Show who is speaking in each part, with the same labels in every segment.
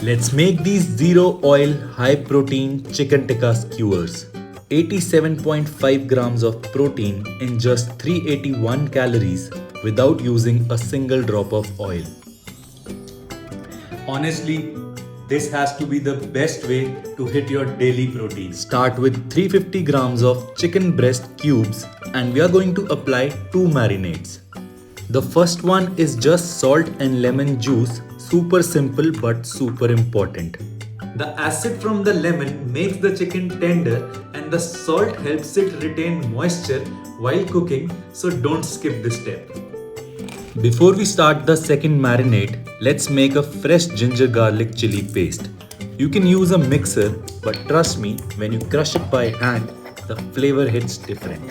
Speaker 1: Let's make these zero oil, high protein chicken tikka skewers. 87.5 grams of protein in just 381 calories without using a single drop of oil. Honestly, this has to be the best way to hit your daily protein. Start with 350 grams of chicken breast cubes and we are going to apply two marinades. The first one is just salt and lemon juice, super simple but super important. The acid from the lemon makes the chicken tender and the salt helps it retain moisture while cooking, so don't skip this step. Before we start the second marinade, let's make a fresh ginger garlic chili paste. You can use a mixer, but trust me, when you crush it by hand, the flavor hits different.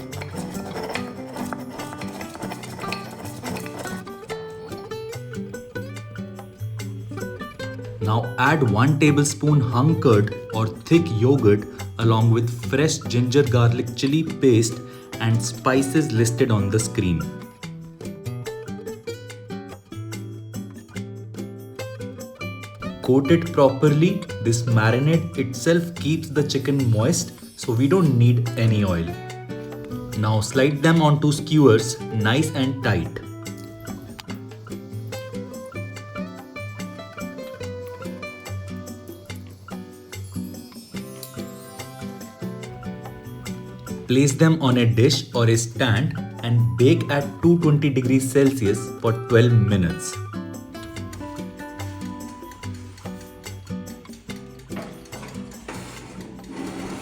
Speaker 1: Now add 1 tablespoon hung curd or thick yogurt along with fresh ginger garlic chili paste and spices listed on the screen. Coat it properly. This marinade itself keeps the chicken moist, so we don't need any oil. Now slide them onto skewers nice and tight. Place them on a dish or a stand and bake at 220 degrees Celsius for 12 minutes.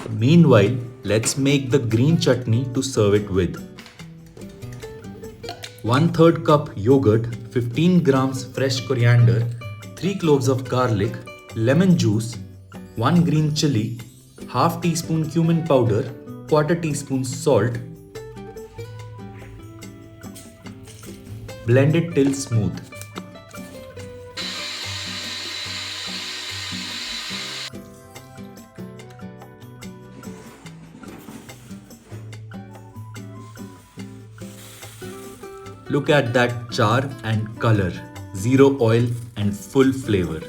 Speaker 1: Meanwhile, let's make the green chutney to serve it with. 1/3 cup yogurt, 15 grams fresh coriander, 3 cloves of garlic, lemon juice, 1 green chili, half teaspoon cumin powder, 1/4 teaspoon salt. Blend it till smooth. Look at that char and color, zero oil and full flavor.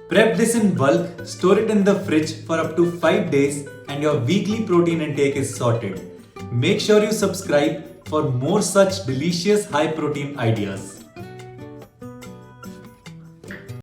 Speaker 1: Prep this in bulk, store it in the fridge for up to 5 days and your weekly protein intake is sorted. Make sure you subscribe for more such delicious high protein ideas.